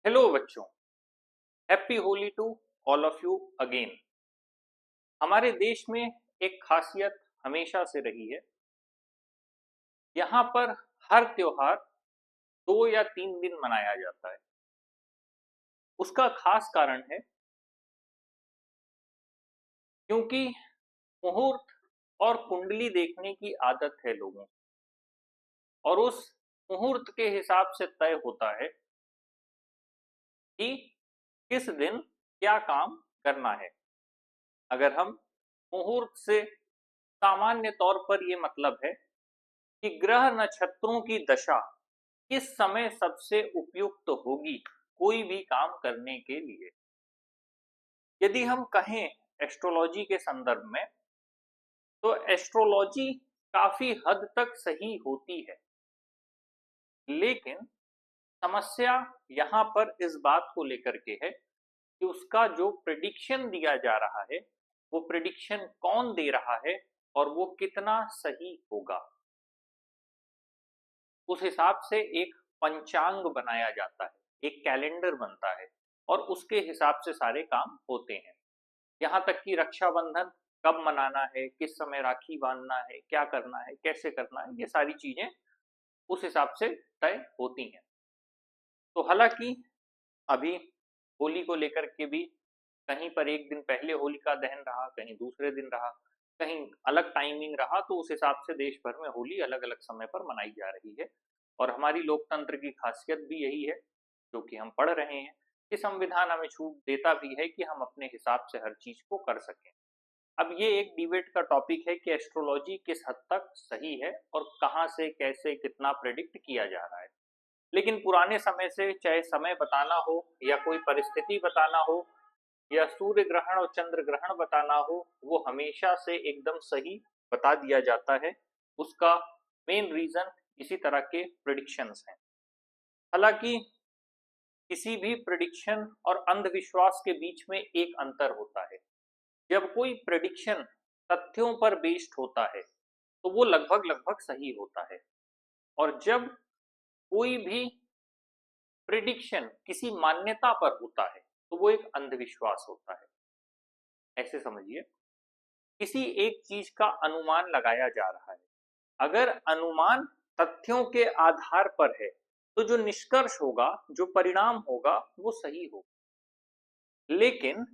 Hello बच्चों, happy Holi to all of you again. हमारे देश में एक खासियत हमेशा से रही है। यहाँ पर हर त्योहार 2 या 3 दिन मनाया जाता है। उसका खास कारण है क्योंकि मुहूर्त और कुंडली देखने की आदत है लोगों को, और उस मुहूर्त के हिसाब से तय होता है कि किस दिन क्या काम करना है। अगर हम मुहूर्त से सामान्य तौर पर ये मतलब है कि ग्रह नक्षत्रों की दशा किस समय सबसे उपयुक्त होगी कोई भी काम करने के लिए। यदि हम कहें एस्ट्रोलॉजी के संदर्भ में, तो एस्ट्रोलॉजी काफी हद तक सही होती है, लेकिन समस्या यहाँ पर इस बात को लेकर के है कि उसका जो प्रिडिक्शन दिया जा रहा है, वो प्रिडिक्शन कौन दे रहा है और वो कितना सही होगा। उस हिसाब से एक पंचांग बनाया जाता है, एक कैलेंडर बनता है, और उसके हिसाब से सारे काम होते हैं। यहाँ तक कि रक्षाबंधन कब मनाना है, किस समय राखी बांधना है, क्या करना है, कैसे करना है, ये सारी चीजें उस हिसाब से तय होती हैं। तो हालांकि अभी होली को लेकर के भी कहीं पर एक दिन पहले होलिका दहन रहा, कहीं दूसरे दिन रहा, कहीं अलग टाइमिंग रहा, तो उस हिसाब से देश भर में होली अलग अलग समय पर मनाई जा रही है। और हमारी लोकतंत्र की खासियत भी यही है, जो कि हम पढ़ रहे हैं कि संविधान हमें छूट देता भी है कि हम अपने हिसाब से हर चीज को कर सकें। अब ये एक डिबेट का टॉपिक है कि एस्ट्रोलॉजी किस हद तक सही है और कहाँ से कैसे कितना प्रेडिक्ट किया जा रहा है। लेकिन पुराने समय से, चाहे समय बताना हो या कोई परिस्थिति बताना हो या सूर्य ग्रहण और चंद्र ग्रहण बताना हो, वो हमेशा से एकदम सही बता दिया जाता है। उसका मेन रीजन इसी तरह के प्रिडिक्शंस हैं। हालांकि किसी भी प्रिडिक्शन और अंधविश्वास के बीच में एक अंतर होता है। जब कोई प्रिडिक्शन तथ्यों पर बेस्ड होता है तो वो लगभग लगभग सही होता है, और जब कोई भी प्रिडिक्शन किसी मान्यता पर होता है तो वो एक अंधविश्वास होता है। ऐसे समझिए, किसी एक चीज का अनुमान लगाया जा रहा है। अगर अनुमान तथ्यों के आधार पर है तो जो निष्कर्ष होगा, जो परिणाम होगा, वो सही होगा। लेकिन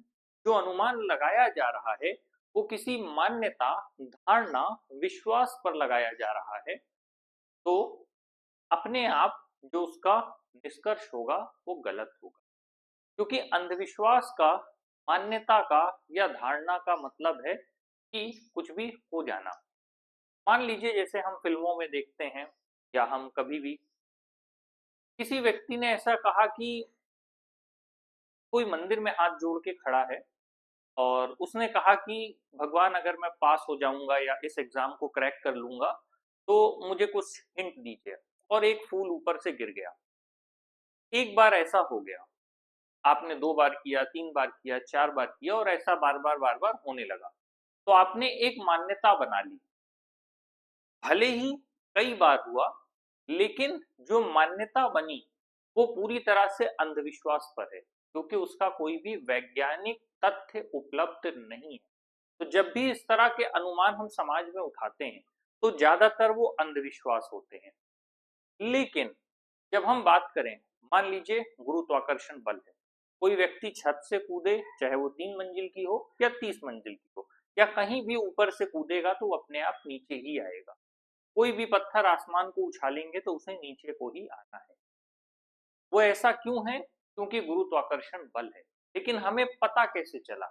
जो अनुमान लगाया जा रहा है वो किसी मान्यता, धारणा, विश्वास पर लगाया जा रहा है, तो अपने आप जो उसका निष्कर्ष होगा वो गलत होगा। क्योंकि अंधविश्वास का, मान्यता का या धारणा का मतलब है कि कुछ भी हो जाना। मान लीजिए जैसे हम फिल्मों में देखते हैं, या हम कभी भी किसी व्यक्ति ने ऐसा कहा कि कोई मंदिर में हाथ जोड़ के खड़ा है और उसने कहा कि भगवान, अगर मैं पास हो जाऊंगा या इस एग्जाम को क्रैक कर लूंगा तो मुझे कुछ हिंट दीजिए, और एक फूल ऊपर से गिर गया। एक बार ऐसा हो गया, आपने 2 बार किया, 3 बार किया, 4 बार किया, और ऐसा बार बार बार बार होने लगा, तो आपने एक मान्यता बना ली। भले ही कई बार हुआ, लेकिन जो मान्यता बनी वो पूरी तरह से अंधविश्वास पर है, क्योंकि उसका कोई भी वैज्ञानिक तथ्य उपलब्ध नहीं है। तो जब भी इस तरह के अनुमान हम समाज में उठाते हैं तो ज्यादातर वो अंधविश्वास होते हैं। लेकिन जब हम बात करें, मान लीजिए गुरुत्वाकर्षण बल है, कोई व्यक्ति छत से कूदे, चाहे वो 3 मंजिल की हो या 30 मंजिल की हो, या कहीं भी ऊपर से कूदेगा तो वो अपने आप नीचे ही आएगा। कोई भी पत्थर आसमान को उछालेंगे तो उसे नीचे को ही आना है। वो ऐसा क्यों है? क्योंकि गुरुत्वाकर्षण बल है। लेकिन हमें पता कैसे चला?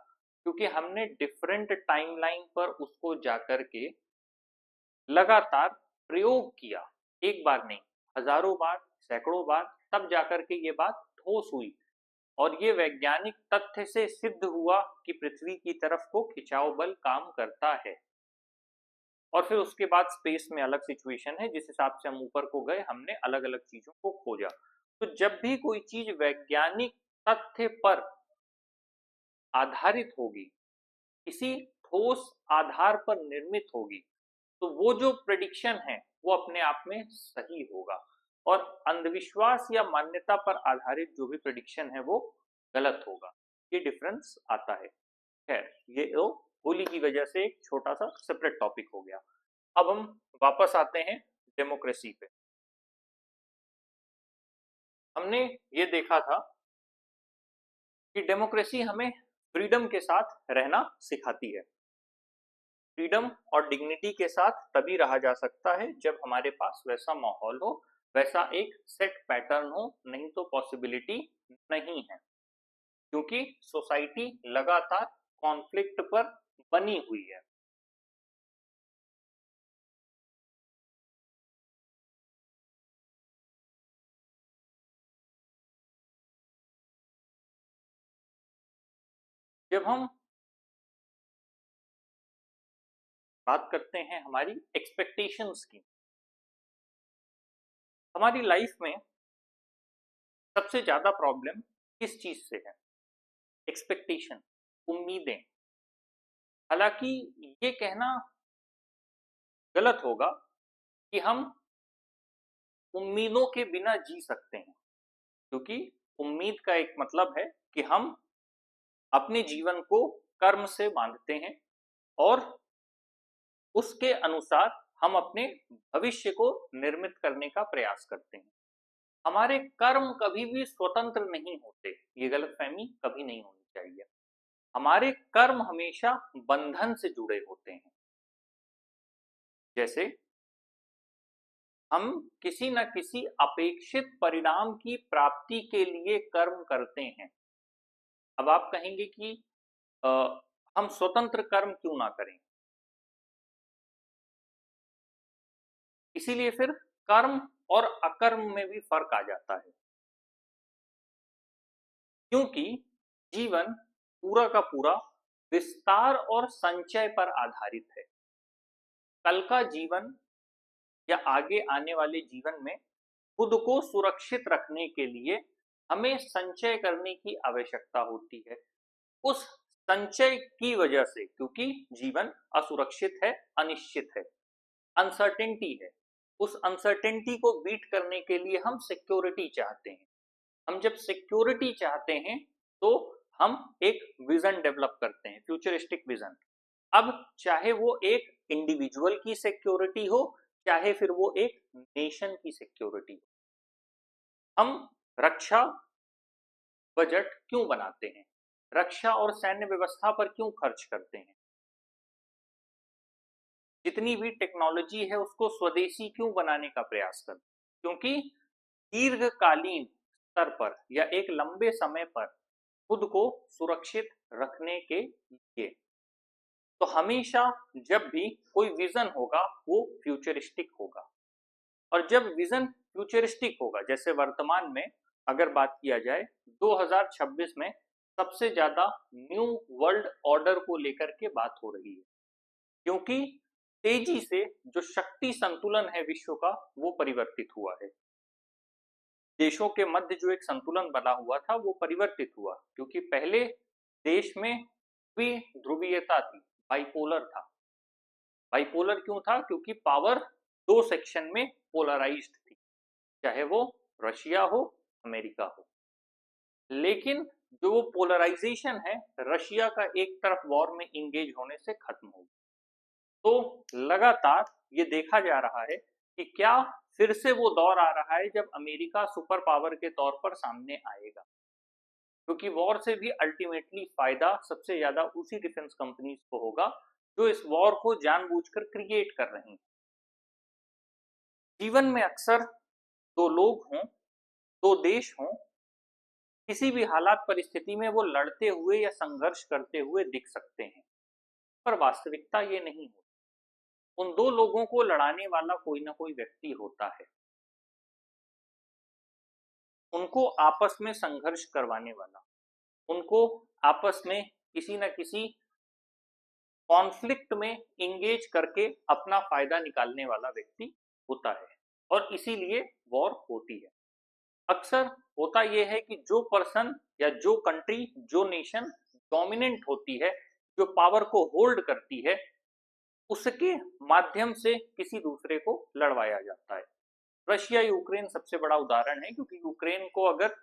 क्योंकि हमने डिफरेंट टाइमलाइन पर उसको जाकर के लगातार प्रयोग किया। एक बार नहीं, हजारों बार, सैकड़ों बार, तब जाकर के ये बात ठोस हुई, और ये वैज्ञानिक तथ्य से सिद्ध हुआ कि पृथ्वी की तरफ को खिंचाव बल काम करता है। और फिर उसके बाद स्पेस में अलग सिचुएशन है, जिस हिसाब से हम ऊपर को गए हमने अलग अलग चीजों को खोजा। तो जब भी कोई चीज वैज्ञानिक तथ्य पर आधारित होगी, किसी ठोस आधार पर निर्मित होगी, तो वो जो प्रेडिक्शन है वो अपने आप में सही होगा। और अंधविश्वास या मान्यता पर आधारित जो भी प्रेडिक्शन है वो गलत होगा। ये डिफरेंस आता है। खैर, ये तो होली की वजह से एक छोटा सा सेपरेट टॉपिक हो गया। अब हम वापस आते हैं डेमोक्रेसी पे। हमने ये देखा था कि डेमोक्रेसी हमें फ्रीडम के साथ रहना सिखाती है। फ्रीडम और डिग्निटी के साथ तभी रहा जा सकता है जब हमारे पास वैसा माहौल हो, वैसा एक सेट पैटर्न हो, नहीं तो पॉसिबिलिटी नहीं है, क्योंकि सोसाइटी लगातार कॉन्फ्लिक्ट पर बनी हुई है। जब हम बात करते हैं हमारी एक्सपेक्टेशंस की, हमारी लाइफ में सबसे ज्यादा प्रॉब्लम किस चीज से है? एक्सपेक्टेशन, उम्मीदें। हालांकि ये कहना गलत होगा कि हम उम्मीदों के बिना जी सकते हैं, क्योंकि उम्मीद का एक मतलब है कि हम अपने जीवन को कर्म से बांधते हैं और उसके अनुसार हम अपने भविष्य को निर्मित करने का प्रयास करते हैं। हमारे कर्म कभी भी स्वतंत्र नहीं होते, ये गलतफहमी कभी नहीं होनी चाहिए। हमारे कर्म हमेशा बंधन से जुड़े होते हैं। जैसे हम किसी न किसी अपेक्षित परिणाम की प्राप्ति के लिए कर्म करते हैं। अब आप कहेंगे कि आ, हम स्वतंत्र कर्म क्यों ना करें? इसीलिए फिर कर्म और अकर्म में भी फर्क आ जाता है, क्योंकि जीवन पूरा का पूरा विस्तार और संचय पर आधारित है। कल का जीवन या आगे आने वाले जीवन में खुद को सुरक्षित रखने के लिए हमें संचय करने की आवश्यकता होती है। उस संचय की वजह से, क्योंकि जीवन असुरक्षित है, अनिश्चित है, अनसर्टेनिटी है, उस अनसर्टेनिटी को बीट करने के लिए हम सिक्योरिटी चाहते हैं। हम जब सिक्योरिटी चाहते हैं तो हम एक विजन डेवलप करते हैं, फ्यूचरिस्टिक विजन। अब चाहे वो एक इंडिविजुअल की सिक्योरिटी हो, चाहे फिर वो एक नेशन की सिक्योरिटी हो। हम रक्षा बजट क्यों बनाते हैं? रक्षा और सैन्य व्यवस्था पर क्यों खर्च करते हैं? जितनी भी टेक्नोलॉजी है उसको स्वदेशी क्यों बनाने का प्रयास करते हैं? क्योंकि दीर्घकालीन स्तर पर या एक लंबे समय पर खुद को सुरक्षित रखने के लिए। तो हमेशा जब भी कोई विजन होगा वो फ्यूचरिस्टिक होगा, और जब विजन फ्यूचरिस्टिक होगा, जैसे वर्तमान में अगर बात किया जाए 2026 में सबसे ज्यादा न्यू वर्ल्ड ऑर्डर को लेकर के बात हो रही है, क्योंकि तेजी से जो शक्ति संतुलन है विश्व का वो परिवर्तित हुआ है। देशों के मध्य जो एक संतुलन बना हुआ था वो परिवर्तित हुआ, क्योंकि पहले देश में ध्रुवीयता थी, बाइपोलर था। बाइपोलर क्यों था? क्योंकि पावर दो सेक्शन में पोलराइज्ड थी, चाहे वो रशिया हो, अमेरिका हो। लेकिन जो वो पोलराइजेशन है रशिया का एक तरफ वॉर में इंगेज होने से खत्म हो गया। तो लगातार ये देखा जा रहा है कि क्या फिर से वो दौर आ रहा है जब अमेरिका सुपर पावर के तौर पर सामने आएगा, क्योंकि वॉर से भी अल्टीमेटली फायदा सबसे ज्यादा उसी डिफेंस कंपनीज को होगा जो इस वॉर को जानबूझकर क्रिएट कर रही हैं। जीवन में अक्सर दो लोग हों, दो देश हों, किसी भी हालात परिस्थिति में वो लड़ते हुए या संघर्ष करते हुए दिख सकते हैं, पर वास्तविकता ये नहीं होती। उन दो लोगों को लड़ाने वाला कोई ना कोई व्यक्ति होता है, उनको आपस में संघर्ष करवाने वाला, उनको आपस में किसी न किसी कॉन्फ्लिक्ट में इंगेज करके अपना फायदा निकालने वाला व्यक्ति होता है, और इसीलिए वॉर होती है। अक्सर होता यह है कि जो पर्सन या जो कंट्री, जो नेशन डोमिनेंट होती है, जो पावर को होल्ड करती है, उसके माध्यम से किसी दूसरे को लड़वाया जाता है। रशिया यूक्रेन सबसे बड़ा उदाहरण है, क्योंकि यूक्रेन को अगर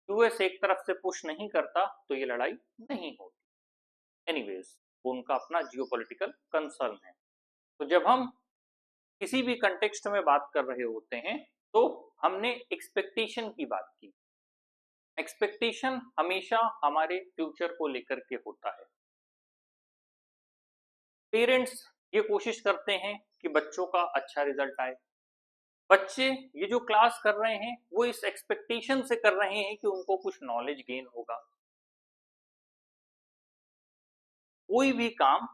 यूएस एक तरफ से पुश नहीं करता तो ये लड़ाई नहीं होती। एनीवेज, उनका अपना जियोपॉलिटिकल कंसर्न है। तो जब हम किसी भी कंटेक्स्ट में बात कर रहे होते हैं तो हमने एक्सपेक्टेशन की बात की। एक्सपेक्टेशन हमेशा हमारे फ्यूचर को लेकर के होता है। पेरेंट्स ये कोशिश करते हैं कि बच्चों का अच्छा रिजल्ट आए। बच्चे ये जो क्लास कर रहे हैं वो इस एक्सपेक्टेशन से कर रहे हैं कि उनको कुछ नॉलेज गेन होगा। कोई भी काम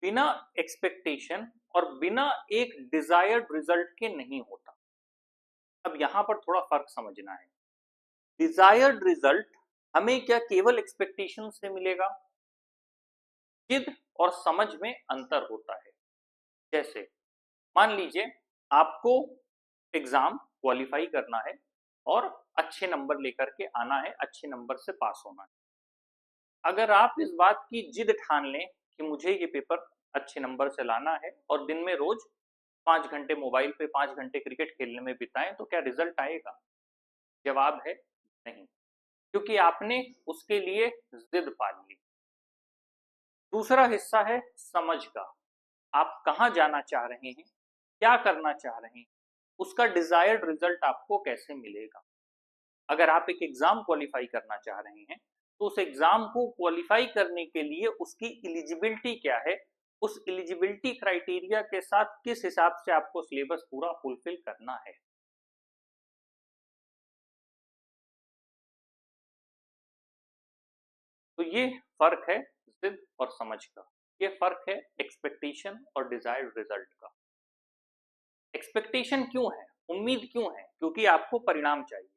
बिना एक्सपेक्टेशन और बिना एक डिजायर्ड रिजल्ट के नहीं होता। अब यहां पर थोड़ा फर्क समझना है। डिजायर्ड रिजल्ट हमें क्या केवल एक्सपेक्टेशन से मिलेगा? जिद और समझ में अंतर होता है। जैसे मान लीजिए आपको एग्जाम क्वालिफाई करना है और अच्छे नंबर लेकर के आना है, अच्छे नंबर से पास होना है। अगर आप इस बात की जिद ठान लें कि मुझे ये पेपर अच्छे नंबर से लाना है और दिन में रोज 5 घंटे मोबाइल पे 5 घंटे क्रिकेट खेलने में बिताएं, तो क्या रिजल्ट आएगा? जवाब है नहीं, क्योंकि आपने उसके लिए जिद पाल ली। दूसरा हिस्सा है समझ का। आप कहाँ जाना चाह रहे हैं, क्या करना चाह रहे हैं, उसका डिजायर्ड रिजल्ट आपको कैसे मिलेगा। अगर आप एक एग्जाम क्वालिफाई करना चाह रहे हैं तो उस एग्जाम को क्वालिफाई करने के लिए उसकी एलिजिबिलिटी क्या है, उस एलिजिबिलिटी क्राइटेरिया के साथ किस हिसाब से आपको सिलेबस पूरा फुलफिल करना है। तो ये फर्क है जिद और समझ का। ये फर्क है एक्सपेक्टेशन और डिजायर्ड रिजल्ट का। एक्सपेक्टेशन क्यों है, उम्मीद क्यों है? क्योंकि आपको परिणाम चाहिए।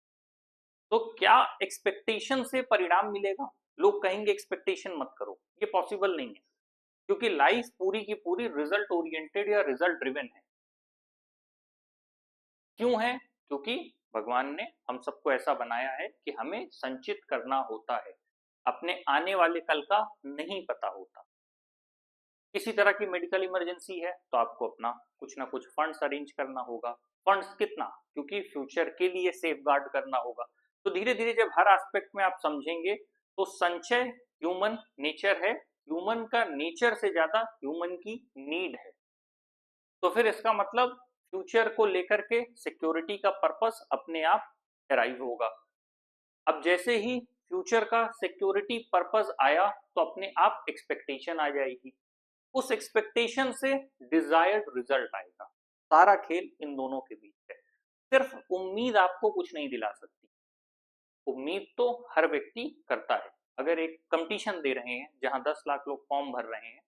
तो क्या एक्सपेक्टेशन से परिणाम मिलेगा? लोग कहेंगे एक्सपेक्टेशन मत करो, ये पॉसिबल नहीं है, क्योंकि लाइफ पूरी की पूरी रिजल्ट ओरिएंटेड या रिजल्ट ड्रिवन है। क्यों है? क्योंकि भगवान ने हम सबको ऐसा बनाया है कि हमें संचित करना होता है। अपने आने वाले कल का नहीं पता होता। किसी तरह की मेडिकल इमरजेंसी है तो आपको अपना कुछ ना कुछ फंड्स अरेंज करना होगा। फंड्स कितना? क्योंकि फ्यूचर के लिए सेफ गार्ड करना होगा। तो धीरे धीरे जब हर एस्पेक्ट में आप समझेंगे तो संचय ह्यूमन नेचर है। ह्यूमन का नेचर से ज्यादा ह्यूमन की नीड है। तो फिर इसका मतलब फ्यूचर को लेकर के सिक्योरिटी का पर्पस अपने आप अराइव होगा। अब जैसे ही फ्यूचर का सिक्योरिटी पर्पस आया तो अपने आप एक्सपेक्टेशन आ जाएगी। उस एक्सपेक्टेशन से डिजायर्ड रिजल्ट आएगा। सारा खेल इन दोनों के बीच है। सिर्फ उम्मीद आपको कुछ नहीं दिला सकती। उम्मीद तो हर व्यक्ति करता है। अगर एक कंपटीशन दे रहे हैं जहां 10 लाख लोग फॉर्म भर रहे हैं,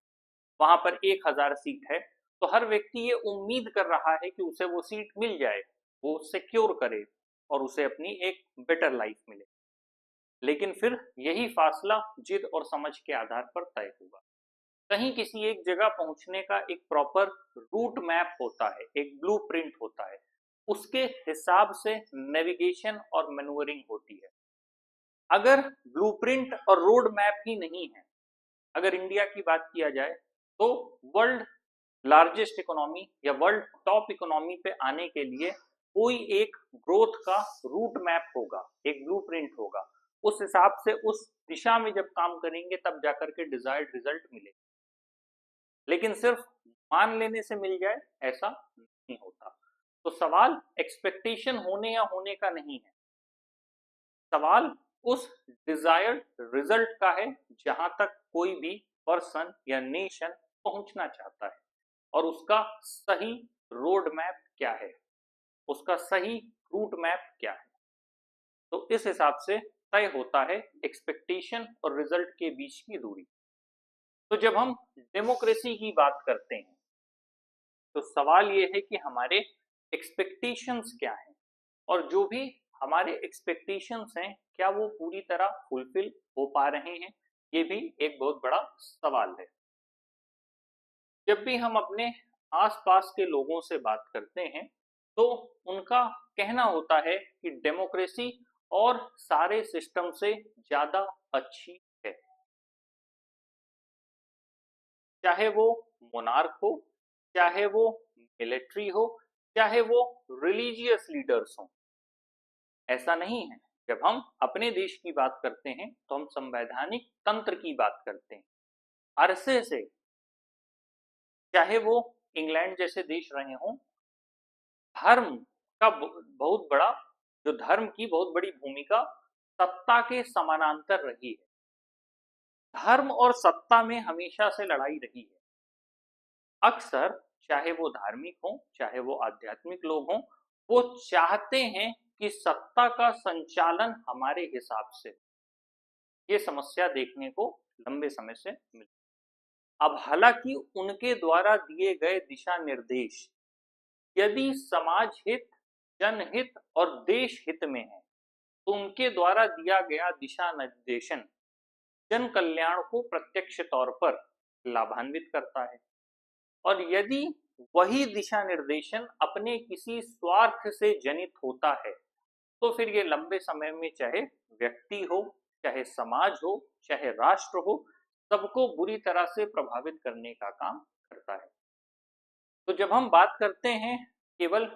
वहां पर 1000 सीट है, तो हर व्यक्ति ये उम्मीद कर रहा है कि उसे वो सीट मिल जाए, वो सिक्योर करे और उसे अपनी एक बेटर लाइफ मिले। लेकिन फिर यही फासला जिद और समझ के आधार पर तय होगा। कहीं किसी एक जगह पहुंचने का एक प्रॉपर रूट मैप होता है, एक ब्लूप्रिंट होता है, उसके हिसाब से नेविगेशन और मैन्युवरिंग होती है। अगर ब्लूप्रिंट और रोड मैप ही नहीं है, अगर इंडिया की बात किया जाए तो वर्ल्ड लार्जेस्ट इकोनॉमी या वर्ल्ड टॉप इकोनॉमी पे आने के लिए कोई एक ग्रोथ का रूट मैप होगा, एक ब्लूप्रिंट होगा। उस हिसाब से उस दिशा में जब काम करेंगे तब जाकर के डिजायर्ड रिजल्ट मिलेगा। लेकिन सिर्फ मान लेने से मिल जाए ऐसा नहीं होता। तो सवाल एक्सपेक्टेशन होने या होने का नहीं है, सवाल उस डिजायर्ड रिजल्ट का है जहां तक कोई भी पर्सन या नेशन पहुंचना चाहता है, और उसका सही रोड मैप क्या है, उसका सही रूट मैप क्या है। तो इस हिसाब से तय होता है एक्सपेक्टेशन और रिजल्ट के बीच की दूरी। तो जब हम डेमोक्रेसी की बात करते हैं तो सवाल ये है कि हमारे एक्सपेक्टेशंस क्या हैं, और जो भी हमारे एक्सपेक्टेशंस हैं क्या वो पूरी तरह फुलफिल हो पा रहे हैं। ये भी एक बहुत बड़ा सवाल है। जब भी हम अपने आसपास के लोगों से बात करते हैं तो उनका कहना होता है कि डेमोक्रेसी और सारे सिस्टम से ज्यादा अच्छी है। चाहे वो मोनार्क हो, चाहे वो मिलिट्री हो, चाहे वो रिलीजियस लीडर्स हों। ऐसा नहीं है, जब हम अपने देश की बात करते हैं तो हम संवैधानिक तंत्र की बात करते हैं। अरसे से, चाहे वो इंग्लैंड जैसे देश रहे हों, धर्म का बहुत बड़ा, जो धर्म की बहुत बड़ी भूमिका सत्ता के समानांतर रही है। धर्म और सत्ता में हमेशा से लड़ाई रही है। अक्सर चाहे वो धार्मिक हो, चाहे वो आध्यात्मिक लोग हों, वो चाहते हैं कि सत्ता का संचालन हमारे हिसाब से। ये समस्या देखने को लंबे समय से मिली। अब हालांकि उनके द्वारा दिए गए दिशा निर्देश यदि समाज हित, जनहित और देश हित में है, तो उनके द्वारा दिया गया दिशा निर्देशन जन कल्याण को प्रत्यक्ष तौर पर लाभान्वित करता है। और यदि वही दिशा निर्देशन अपने किसी स्वार्थ से जनित होता है, तो फिर ये लंबे समय में चाहे व्यक्ति हो, चाहे समाज हो, चाहे राष्ट्र हो, सबको बुरी तरह से प्रभावित करने का काम करता है। तो जब हम बात करते हैं केवल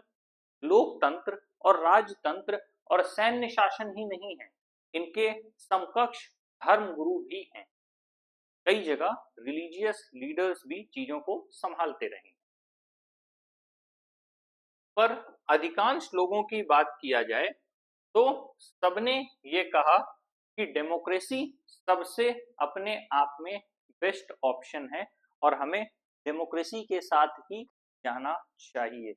लोकतंत्र और राजतंत्र और सैन्य शासन ही नहीं है, इनके समकक्ष धर्म गुरु भी हैं। कई जगह रिलीजियस लीडर्स भी चीजों को संभालते रहे। पर अधिकांश लोगों की बात किया जाए तो सबने ये कहा कि डेमोक्रेसी सबसे अपने आप में बेस्ट ऑप्शन है और हमें डेमोक्रेसी के साथ ही जाना चाहिए।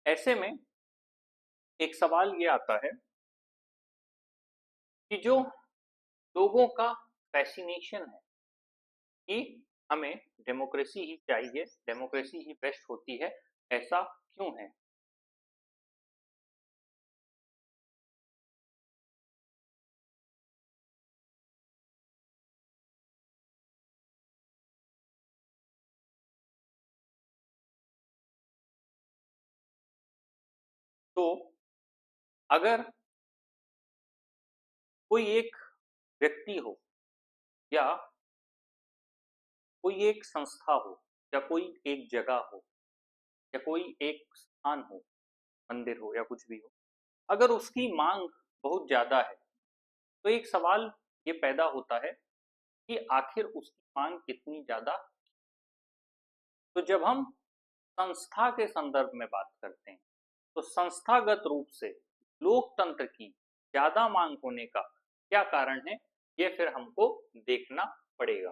ऐसे में एक सवाल ये आता है कि जो लोगों का फैसिनेशन है कि हमें डेमोक्रेसी ही चाहिए, डेमोक्रेसी ही बेस्ट होती है, ऐसा क्यों है? तो अगर कोई एक व्यक्ति हो या कोई एक संस्था हो या कोई एक जगह हो या कोई एक स्थान हो, मंदिर हो या कुछ भी हो, अगर उसकी मांग बहुत ज्यादा है, तो एक सवाल ये पैदा होता है कि आखिर उसकी मांग कितनी ज्यादा। तो जब हम संस्था के संदर्भ में बात करते हैं, तो संस्थागत रूप से लोकतंत्र की ज्यादा मांग होने का क्या कारण है, ये फिर हमको देखना पड़ेगा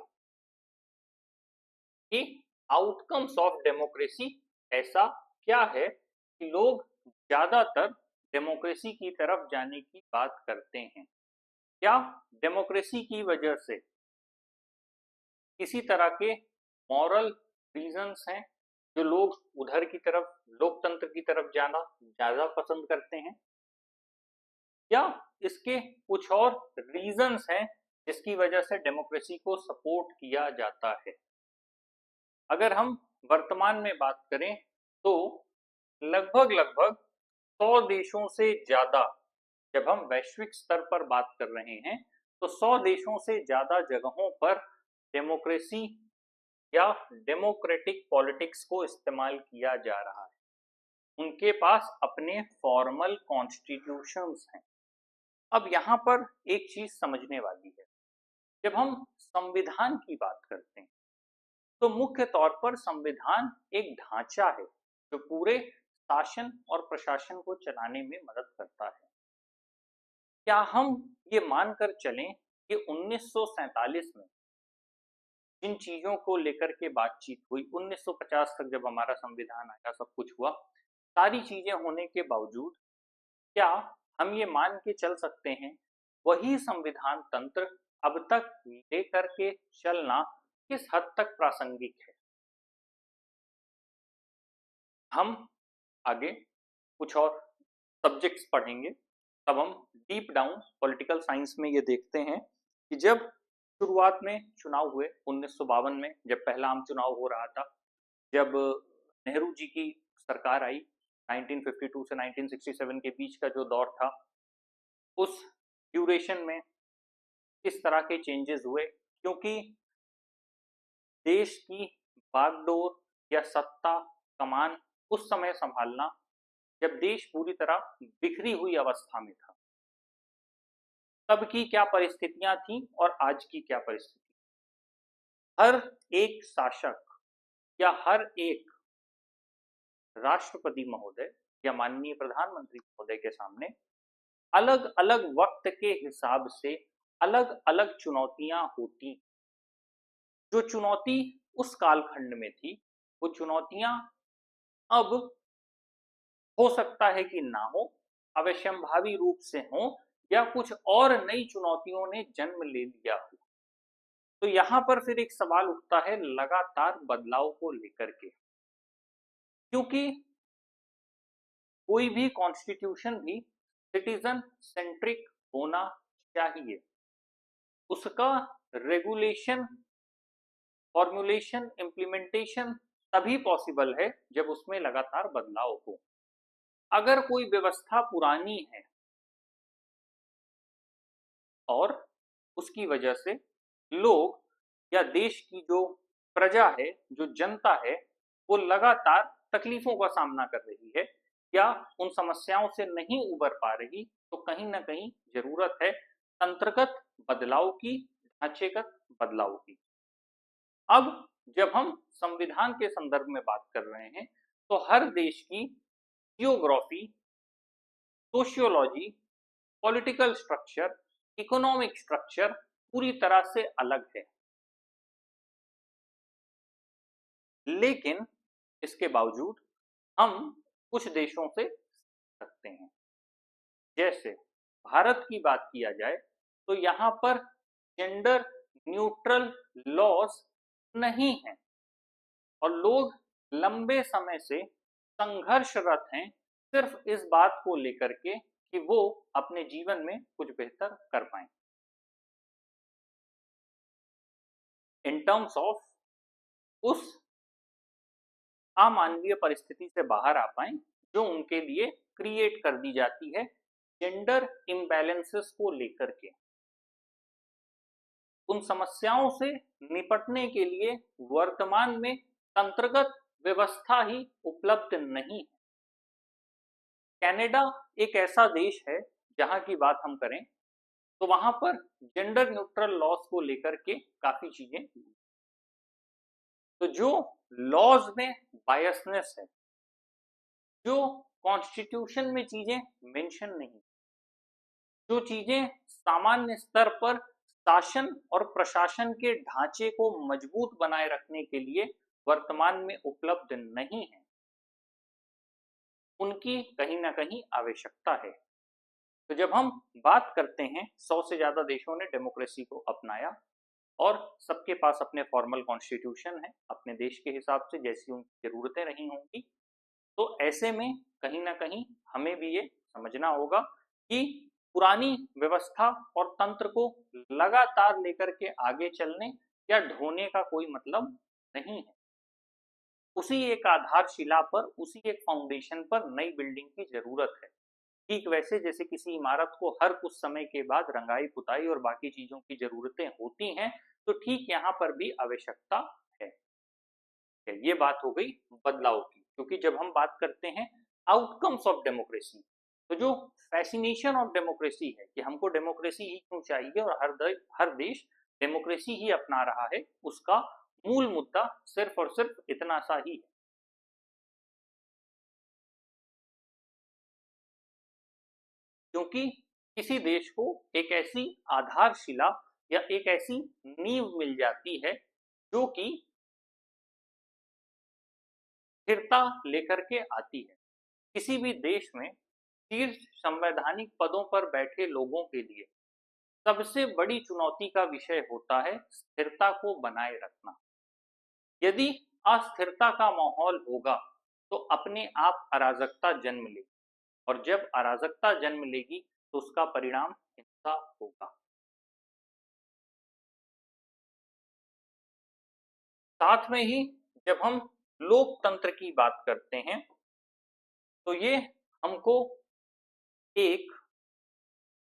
कि आउटकम्स ऑफ डेमोक्रेसी ऐसा क्या है कि लोग ज्यादातर डेमोक्रेसी की तरफ जाने की बात करते हैं। क्या डेमोक्रेसी की वजह से किसी तरह के मॉरल रीजंस हैं जो लोग उधर की तरफ, लोकतंत्र की तरफ जाना ज्यादा पसंद करते हैं, या इसके कुछ और रीजंस हैं जिसकी वजह से डेमोक्रेसी को सपोर्ट किया जाता है? अगर हम वर्तमान में बात करें तो लगभग लगभग 100 देशों से ज्यादा, जब हम वैश्विक स्तर पर बात कर रहे हैं, तो 100 देशों से ज्यादा जगहों पर डेमोक्रेसी या डेमोक्रेटिक पॉलिटिक्स को इस्तेमाल किया जा रहा है। उनके पास अपने फॉर्मल कॉन्स्टिट्यूशंस हैं। अब यहाँ पर एक चीज समझने वाली है, जब हम संविधान की बात करते हैं तो मुख्य तौर पर संविधान एक ढांचा है जो पूरे शासन और प्रशासन को चलाने में मदद करता है। क्या हम ये मानकर चलें कि 1947 में जिन चीजों को लेकर के बातचीत हुई, 1950 तक जब हमारा संविधान आया, सब कुछ हुआ, सारी चीजें होने के बावजूद क्या हम ये मान के चल सकते हैं वही संविधान तंत्र अब तक लेकर के चलना किस हद तक प्रासंगिक है? हम आगे कुछ और सब्जेक्ट्स पढ़ेंगे, तब हम डीप डाउन पॉलिटिकल साइंस में ये देखते हैं कि जब शुरुआत में चुनाव हुए 1952 में, जब पहला आम चुनाव हो रहा था, जब नेहरू जी की सरकार आई 1952 से 1967 के बीच का जो दौर था, उस ड्यूरेशन में किस तरह के चेंजेस हुए, क्योंकि देश की बागडोर या सत्ता कमान उस समय संभालना जब देश पूरी तरह बिखरी हुई अवस्था में था, तब की क्या परिस्थितियां थी और आज की क्या परिस्थिति। हर एक शासक या हर एक राष्ट्रपति महोदय या माननीय प्रधानमंत्री महोदय के सामने अलग अलग वक्त के हिसाब से अलग अलग चुनौतियां होती। जो चुनौती उस कालखंड में थी वो चुनौतियां अब हो सकता है कि ना हो, अवश्यंभावी रूप से हो, या कुछ और नई चुनौतियों ने जन्म ले लिया हो। तो यहां पर फिर एक सवाल उठता है लगातार बदलाव को लेकर के, क्योंकि कोई भी कॉन्स्टिट्यूशन भी सिटीजन सेंट्रिक होना चाहिए। उसका रेगुलेशन, फॉर्मुलेशन, इम्प्लीमेंटेशन तभी पॉसिबल है जब उसमें लगातार बदलाव हो। अगर कोई व्यवस्था पुरानी है और उसकी वजह से लोग या देश की जो प्रजा है, जो जनता है, वो लगातार तकलीफों का सामना कर रही है या उन समस्याओं से नहीं उबर पा रही, तो कहीं ना कहीं जरूरत है तंत्रगत बदलाव की, ढांचेगत बदलाव की। अब जब हम संविधान के संदर्भ में बात कर रहे हैं तो हर देश की geography, sociology, political structure, economic structure पूरी तरह से अलग है। लेकिन इसके बावजूद हम कुछ देशों से सीख सकते हैं। जैसे भारत की बात किया जाए तो यहाँ पर जेंडर न्यूट्रल लॉज नहीं है और लोग लंबे समय से संघर्षरत हैं सिर्फ इस बात को लेकर के कि वो अपने जीवन में कुछ बेहतर कर पाएं, इन टर्म्स ऑफ उस अमानवीय परिस्थिति से बाहर आ पाए जो उनके लिए क्रिएट कर दी जाती है जेंडर इम्बैलेंसेस को लेकर के। उन समस्याओं से निपटने के लिए वर्तमान में तंत्रगत व्यवस्था ही उपलब्ध नहीं है। कनाडा एक ऐसा देश है जहां की बात हम करें तो वहां पर जेंडर न्यूट्रल लॉज को लेकर के काफी चीजें, तो जो लॉज में बायसनेस है, जो कॉन्स्टिट्यूशन में चीजें मेंशन नहीं, जो चीजें सामान्य स्तर पर शासन और प्रशासन के ढांचे को मजबूत बनाए रखने के लिए वर्तमान में उपलब्ध नहीं है, उनकी कहीं ना कहीं आवश्यकता है। तो जब हम बात करते हैं 100 से ज्यादा देशों ने डेमोक्रेसी को अपनाया और सबके पास अपने फॉर्मल कॉन्स्टिट्यूशन है अपने देश के हिसाब से जैसी उनकी जरूरतें रही होंगी, तो ऐसे में कहीं ना कहीं हमें भी ये समझना होगा कि पुरानी व्यवस्था और तंत्र को लगातार लेकर के आगे चलने या ढोने का कोई मतलब नहीं है। उसी एक आधारशिला पर, उसी एक फाउंडेशन पर नई बिल्डिंग की जरूरत है। ठीक वैसे जैसे किसी इमारत को हर कुछ समय के बाद रंगाई पुताई और बाकी चीजों की जरूरतें होती हैं, तो ठीक यहाँ पर भी आवश्यकता है। ये बात हो गई बदलाव की, क्योंकि जब हम बात करते हैं आउटकम्स ऑफ डेमोक्रेसी, तो जो फैसिनेशन ऑफ डेमोक्रेसी है कि हमको डेमोक्रेसी ही क्यों चाहिए और हर देश डेमोक्रेसी ही अपना रहा है, उसका मूल मुद्दा सिर्फ और सिर्फ इतना सा ही है। क्योंकि किसी देश को एक ऐसी आधारशिला या एक ऐसी नींव मिल जाती है जो कि स्थिरता लेकर के आती है। किसी भी देश में शीर्ष संवैधानिक पदों पर बैठे लोगों के लिए सबसे बड़ी चुनौती का विषय होता है स्थिरता को बनाए रखना। यदि अस्थिरता का माहौल होगा तो अपने आप अराजकता जन्म लेगी और जब अराजकता जन्म लेगी तो उसका परिणाम हिंसा होगा। साथ में ही जब हम लोकतंत्र की बात करते हैं तो ये हमको एक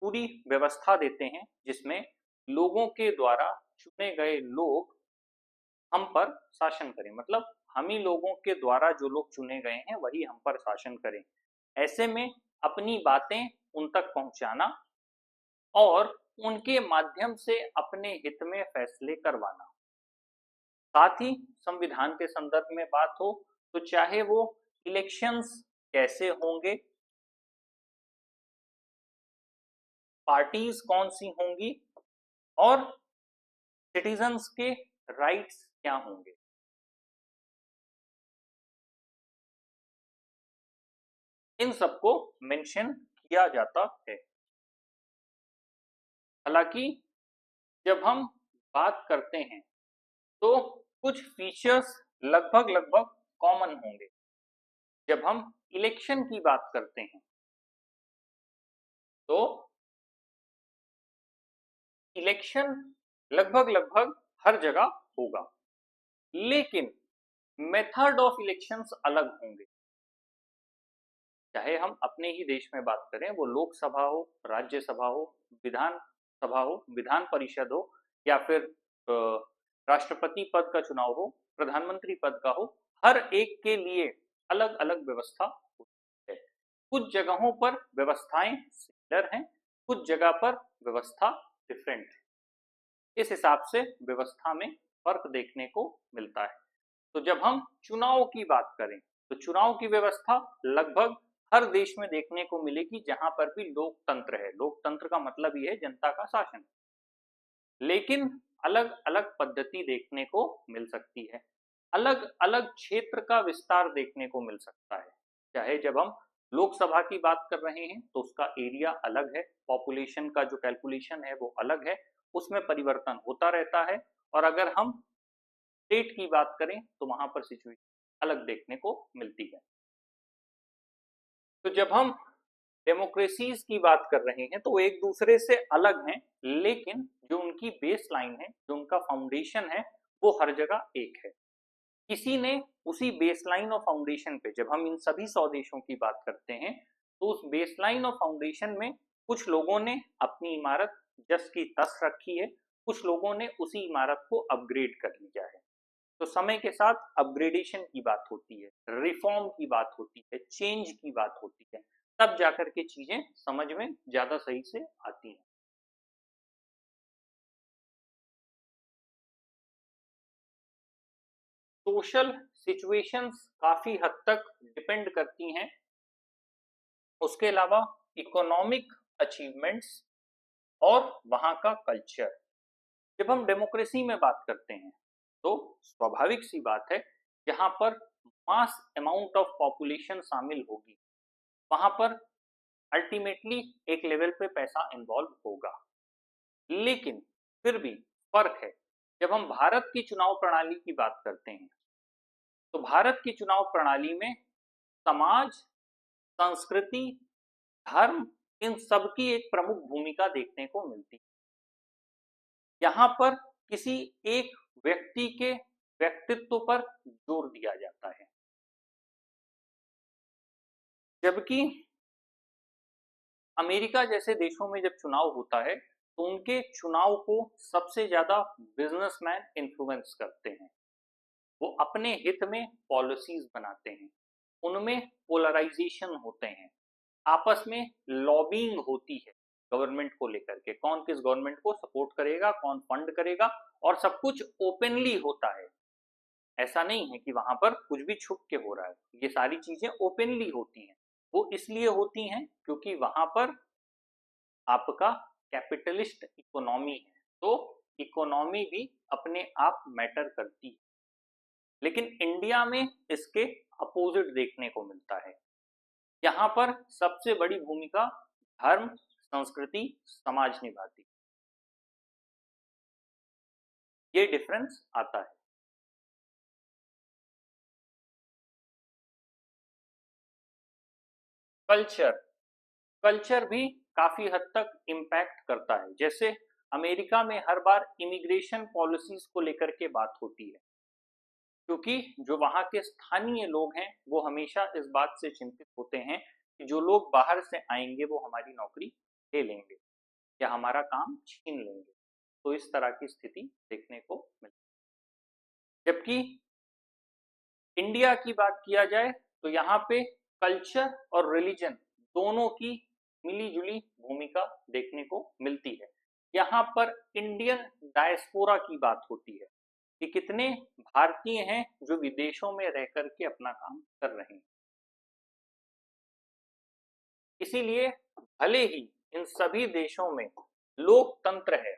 पूरी व्यवस्था देते हैं जिसमें लोगों के द्वारा चुने गए लोग हम पर शासन करें, मतलब हम ही लोगों के द्वारा जो लोग चुने गए हैं वही हम पर शासन करें। ऐसे में अपनी बातें उन तक पहुंचाना और उनके माध्यम से अपने हित में फैसले करवाना। साथ ही संविधान के संदर्भ में बात हो तो चाहे वो इलेक्शंस कैसे होंगे, पार्टीज कौन सी होंगी और सिटीजन्स के राइट्स क्या होंगे, इन सबको मेंशन किया जाता है। हालांकि जब हम बात करते हैं तो कुछ फीचर्स लगभग लगभग कॉमन होंगे। जब हम इलेक्शन की बात करते हैं तो इलेक्शन लगभग लगभग हर जगह होगा, लेकिन मेथड ऑफ इलेक्शंस अलग होंगे। चाहे हम अपने ही देश में बात करें, वो लोकसभा हो, राज्यसभा हो, विधान सभा हो, विधान परिषद हो, या फिर राष्ट्रपति पद का चुनाव हो, प्रधानमंत्री पद का हो, हर एक के लिए अलग अलग व्यवस्था होती है। कुछ जगहों पर व्यवस्थाएं सिमिलर हैं, कुछ जगह पर व्यवस्था डिफरेंट है। इस हिसाब से व्यवस्था में फर्क देखने को मिलता है। तो जब हम चुनाव की बात करें तो चुनाव की व्यवस्था लगभग हर देश में देखने को मिलेगी जहां पर भी लोकतंत्र है। लोकतंत्र का मतलब ये है जनता का शासन, लेकिन अलग अलग पद्धति देखने को मिल सकती है, अलग अलग क्षेत्र का विस्तार देखने को मिल सकता है। चाहे जब हम लोकसभा की बात कर रहे हैं तो उसका एरिया अलग है, पॉपुलेशन का जो कैलकुलेशन है वो अलग है, उसमें परिवर्तन होता रहता है। और अगर हम स्टेट की बात करें तो वहां पर सिचुएशन अलग देखने को मिलती है। तो जब हम डेमोक्रेसीज की बात कर रहे हैं तो वो एक दूसरे से अलग हैं, लेकिन जो उनकी बेस लाइन है, जो उनका फाउंडेशन है, वो हर जगह एक है। किसी ने उसी बेसलाइन और फाउंडेशन पे, जब हम इन सभी 100 देशों की बात करते हैं तो उस बेसलाइन और फाउंडेशन में कुछ लोगों ने अपनी इमारत जस की तस रखी है, कुछ लोगों ने उसी इमारत को अपग्रेड कर लिया है। तो समय के साथ अपग्रेडेशन की बात होती है, रिफॉर्म की बात होती है, चेंज की बात होती है, तब जाकर के चीजें समझ में ज्यादा सही से आती हैं। सोशल सिचुएशंस काफी हद तक डिपेंड करती हैं, उसके अलावा इकोनॉमिक अचीवमेंट्स और वहां का कल्चर। जब हम डेमोक्रेसी में बात करते हैं तो स्वाभाविक सी बात है, जहां पर मास अमाउंट ऑफ पॉपुलेशन शामिल होगी वहां पर अल्टीमेटली एक लेवल पे पैसा इन्वॉल्व होगा। लेकिन फिर भी फर्क है। जब हम भारत की चुनाव प्रणाली की बात करते हैं तो भारत की चुनाव प्रणाली में समाज, संस्कृति, धर्म, इन सब की एक प्रमुख भूमिका देखने को मिलती है। यहाँ पर किसी एक व्यक्ति के व्यक्तित्व पर जोर दिया जाता है, जबकि अमेरिका जैसे देशों में जब चुनाव होता है तो उनके चुनाव को सबसे ज्यादा बिजनेसमैन इन्फ्लुएंस करते हैं। वो अपने हित में पॉलिसीज बनाते हैं, उनमें पोलराइजेशन होते हैं, आपस में लॉबिंग होती है गवर्नमेंट को लेकर के, कौन किस गवर्नमेंट को सपोर्ट करेगा, कौन फंड करेगा, और सब कुछ ओपनली होता है। ऐसा नहीं है कि वहां पर कुछ भी छुप के हो रहा है, ये सारी चीजें ओपनली होती हैं। वो इसलिए होती हैं क्योंकि वहां पर आपका कैपिटलिस्ट इकोनॉमी है, तो इकोनॉमी भी अपने आप मैटर करती है। लेकिन इंडिया में इसके अपोजिट देखने को मिलता है। यहाँ पर सबसे बड़ी भूमिका धर्म, संस्कृति, समाज निभाती, ये डिफरेंस आता है। कल्चर, कल्चर भी काफी हद तक इम्पैक्ट करता है। जैसे अमेरिका में हर बार इमिग्रेशन पॉलिसीज को लेकर के बात होती है, क्योंकि जो वहां के स्थानीय लोग हैं वो हमेशा इस बात से चिंतित होते हैं कि जो लोग बाहर से आएंगे वो हमारी नौकरी ले लेंगे। या हमारा काम छीन लेंगे। तो इस तरह की स्थिति देखने को मिलती है। जबकि इंडिया की बात किया जाए तो यहाँ पे कल्चर और रिलीजन दोनों की मिली-जुली भूमिका देखने को मिलती है। यहाँ पर इंडियन डायस्पोरा की बात होती है कि कितने भारतीय हैं जो विदेशों में रह करके अपना काम कर रहे हैं। इसीलिए भले ही इन सभी देशों में लोकतंत्र है,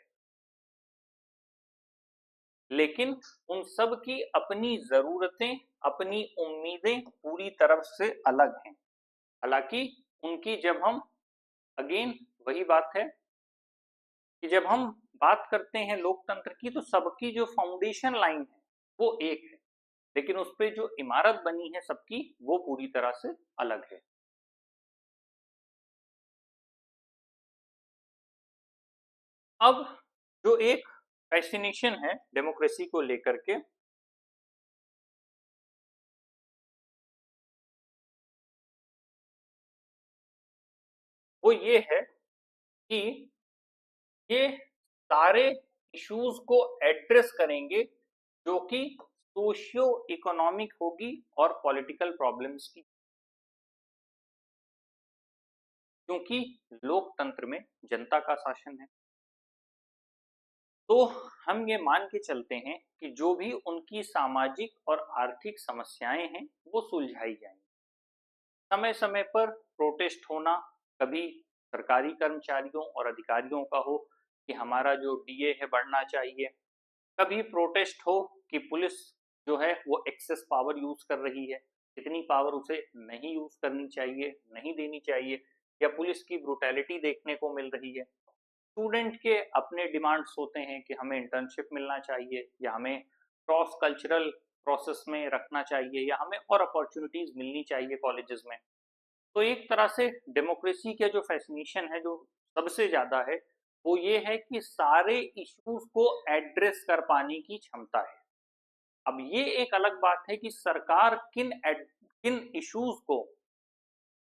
लेकिन उन सब की अपनी जरूरतें, अपनी उम्मीदें पूरी तरह से अलग हैं। हालांकि उनकी जब हम अगेन वही बात है कि जब हम बात करते हैं लोकतंत्र की तो सबकी जो फाउंडेशन लाइन है वो एक है, लेकिन उस पे जो इमारत बनी है सबकी वो पूरी तरह से अलग है। अब जो एक फैसिनेशन है डेमोक्रेसी को लेकर के, वो ये है कि ये सारे इश्यूज को एड्रेस करेंगे जो कि सोशियो इकोनॉमिक होगी और पॉलिटिकल प्रॉब्लम्स की, क्योंकि लोकतंत्र में जनता का शासन है। तो हम ये मान के चलते हैं कि जो भी उनकी सामाजिक और आर्थिक समस्याएं हैं वो सुलझाई जाएंगी। समय समय पर प्रोटेस्ट होना, कभी सरकारी कर्मचारियों और अधिकारियों का हो कि हमारा जो डीए है बढ़ना चाहिए, कभी प्रोटेस्ट हो कि पुलिस जो है वो एक्सेस पावर यूज कर रही है, इतनी पावर उसे नहीं यूज करनी चाहिए, नहीं देनी चाहिए, या पुलिस की ब्रुटैलिटी देखने को मिल रही है। स्टूडेंट के अपने डिमांड्स होते हैं कि हमें इंटर्नशिप मिलना चाहिए, या हमें क्रॉस कल्चरल प्रोसेस में रखना चाहिए, या हमें और अपॉर्चुनिटीज मिलनी चाहिए कॉलेजेस में। तो एक तरह से डेमोक्रेसी का जो फैसिनेशन है, जो सबसे ज्यादा है, वो ये है कि सारे इश्यूज को एड्रेस कर पाने की क्षमता है। अब ये एक अलग बात है कि सरकार किन इश्यूज को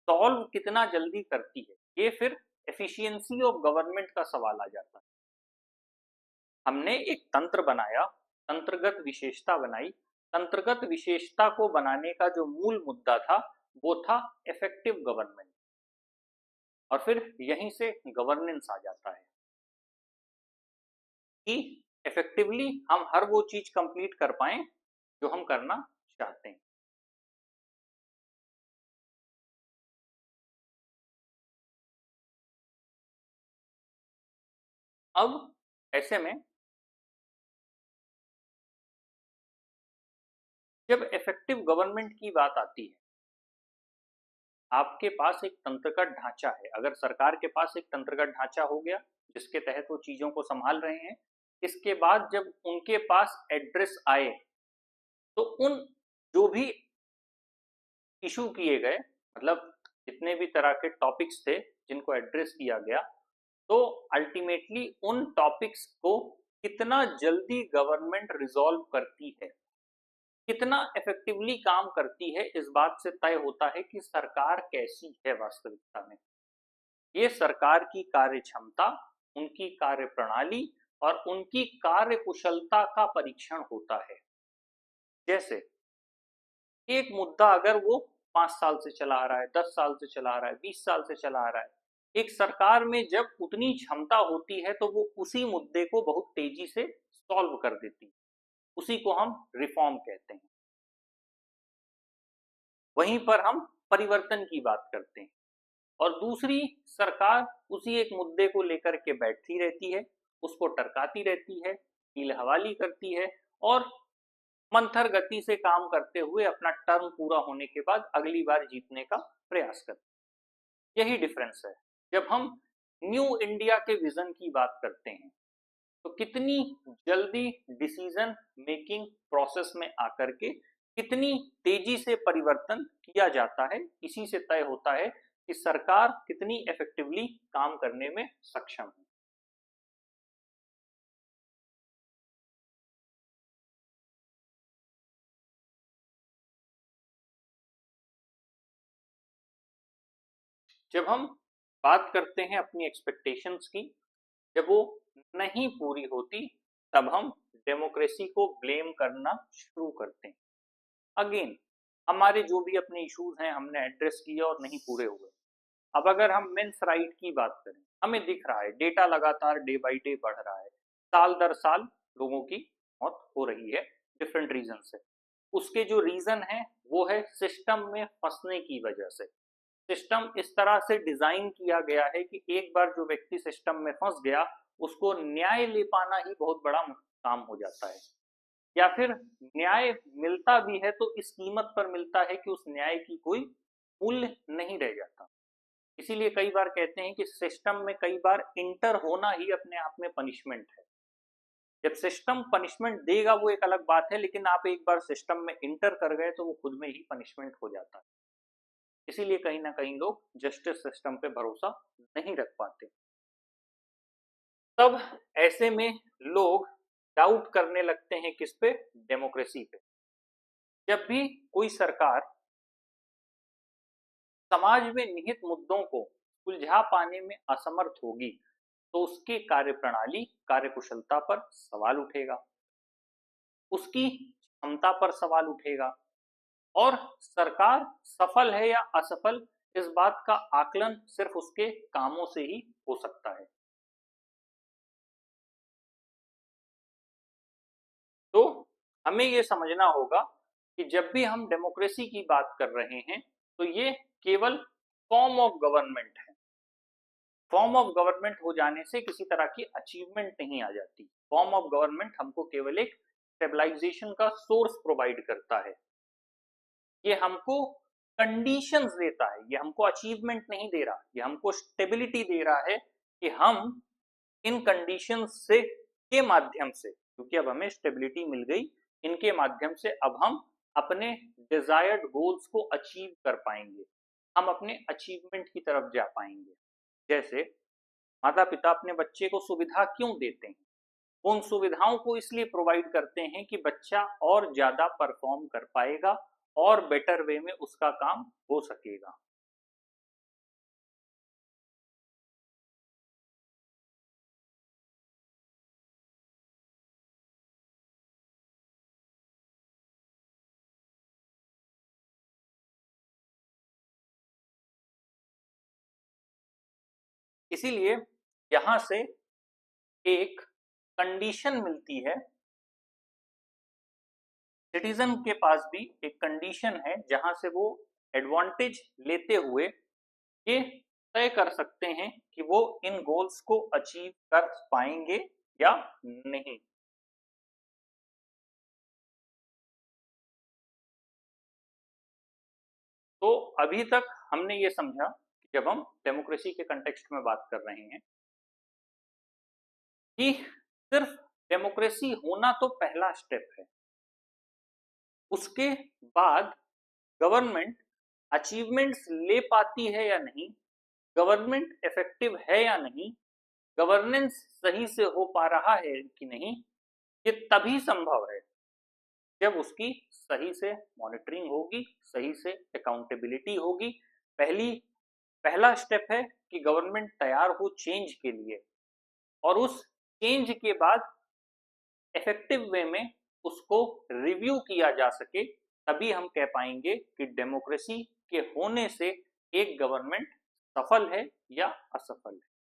सॉल्व कितना जल्दी करती है, ये फिर एफिशिएंसी ऑफ गवर्नमेंट का सवाल आ जाता है। हमने एक तंत्र बनाया, तंत्रगत विशेषता बनाई, तंत्रगत विशेषता को बनाने का जो मूल मुद्दा था वो था इफेक्टिव गवर्नमेंट, और फिर यहीं से गवर्नेंस आ जाता है कि इफेक्टिवली हम हर वो चीज कंप्लीट कर पाए जो हम करना चाहते हैं। अब ऐसे में जब इफेक्टिव गवर्नमेंट की बात आती है, आपके पास एक तंत्रगत ढांचा है। अगर सरकार के पास एक तंत्रगत ढांचा हो गया जिसके तहत वो चीजों को संभाल रहे हैं, इसके बाद जब उनके पास एड्रेस आए तो उन जो भी इशू किए गए, मतलब जितने भी तरह के टॉपिक्स थे जिनको एड्रेस किया गया, तो अल्टीमेटली उन टॉपिक्स को कितना जल्दी गवर्नमेंट रिजॉल्व करती है, कितना इफेक्टिवली काम करती है, इस बात से तय होता है कि सरकार कैसी है वास्तविकता में। ये सरकार की कार्य क्षमता, उनकी कार्य प्रणाली और उनकी कार्य कुशलता का परीक्षण होता है। जैसे एक मुद्दा अगर वो 5 साल से चला आ रहा है, 10 साल से चला आ रहा है, 20 साल से चला आ रहा है, एक सरकार में जब उतनी क्षमता होती है तो वो उसी मुद्दे को बहुत तेजी से सॉल्व कर देती है। उसी को हम रिफॉर्म कहते हैं। वहीं पर हम परिवर्तन की बात करते हैं, और दूसरी सरकार उसी एक मुद्दे को लेकर के बैठती रहती है, उसको टरकाती रहती है, कील हवाली करती है, और मंथर गति से काम करते हुए अपना टर्म पूरा होने के बाद अगली बार जीतने का प्रयास करते हैं। यही डिफरेंस है। जब हम न्यू इंडिया के विजन की बात करते हैं तो कितनी जल्दी डिसीजन मेकिंग प्रोसेस में आकर के कितनी तेजी से परिवर्तन किया जाता है, इसी से तय होता है कि सरकार कितनी इफेक्टिवली काम करने में सक्षम है। जब हम बात करते हैं अपनी एक्सपेक्टेशंस की, जब वो नहीं पूरी होती तब हम डेमोक्रेसी को ब्लेम करना शुरू करते हैं। अगेन हमारे जो भी अपने इश्यूज हैं हमने एड्रेस किए और नहीं पूरे हुए। अब अगर हम मेंस राइट की बात करें, हमें दिख रहा है डेटा लगातार डे बाय डे बढ़ रहा है, साल दर साल लोगों की मौत हो रही है डिफरेंट रीजन से। उसके जो रीजन है वो है सिस्टम में फंसने की वजह से। सिस्टम इस तरह से डिजाइन किया गया है कि एक बार जो व्यक्ति सिस्टम में फंस गया उसको न्याय ले पाना ही बहुत बड़ा काम हो जाता है, या फिर न्याय मिलता भी है तो इस कीमत पर मिलता है कि उस न्याय की कोई मूल्य नहीं रह जाता। इसीलिए कई बार कहते हैं कि सिस्टम में कई बार इंटर होना ही अपने आप में पनिशमेंट है। जब सिस्टम पनिशमेंट देगा वो एक अलग बात है, लेकिन आप एक बार सिस्टम में इंटर कर गए तो वो खुद में ही पनिशमेंट हो जाता है। इसीलिए कहीं ना कहीं लोग जस्टिस सिस्टम पे भरोसा नहीं रख पाते। तब ऐसे में लोग डाउट करने लगते हैं किस पे? डेमोक्रेसी पे। जब भी कोई सरकार समाज में निहित मुद्दों को सुलझा पाने में असमर्थ होगी तो उसके कार्यप्रणाली कार्यकुशलता पर सवाल उठेगा, उसकी क्षमता पर सवाल उठेगा, और सरकार सफल है या असफल इस बात का आकलन सिर्फ उसके कामों से ही हो सकता है। तो हमें यह समझना होगा कि जब भी हम डेमोक्रेसी की बात कर रहे हैं तो ये केवल फॉर्म ऑफ गवर्नमेंट है। फॉर्म ऑफ गवर्नमेंट हो जाने से किसी तरह की अचीवमेंट नहीं आ जाती। फॉर्म ऑफ गवर्नमेंट हमको केवल एक स्टेबलाइजेशन का सोर्स प्रोवाइड करता है, ये हमको कंडीशंस देता है, ये हमको अचीवमेंट नहीं दे रहा, ये हमको स्टेबिलिटी दे रहा है कि हम इन कंडीशंस से के माध्यम से, क्योंकि अब हमें स्टेबिलिटी मिल गई, इनके माध्यम से अब हम अपने डिजायर्ड गोल्स को अचीव कर पाएंगे, हम अपने अचीवमेंट की तरफ जा पाएंगे। जैसे माता पिता अपने बच्चे को सुविधा क्यों देते हैं? उन सुविधाओं को इसलिए प्रोवाइड करते हैं कि बच्चा और ज्यादा परफॉर्म कर पाएगा और बेटर वे में उसका काम हो सकेगा। इसीलिए यहां से एक कंडीशन मिलती है, सिटीजन के पास भी एक कंडीशन है जहां से वो एडवांटेज लेते हुए ये तय कर सकते हैं कि वो इन गोल्स को अचीव कर पाएंगे या नहीं। तो अभी तक हमने ये समझा कि जब हम डेमोक्रेसी के कंटेक्स्ट में बात कर रहे हैं कि सिर्फ डेमोक्रेसी होना तो पहला स्टेप है, उसके बाद गवर्नमेंट अचीवमेंट्स ले पाती है या नहीं, गवर्नमेंट इफेक्टिव है या नहीं, गवर्नेंस सही से हो पा रहा है कि नहीं, ये तभी संभव है जब उसकी सही से मॉनिटरिंग होगी, सही से अकाउंटेबिलिटी होगी। पहला स्टेप है कि गवर्नमेंट तैयार हो चेंज के लिए, और उस चेंज के बाद इफेक्टिव वे में उसको रिव्यू किया जा सके, तभी हम कह पाएंगे कि डेमोक्रेसी के होने से एक गवर्नमेंट सफल है या असफल है।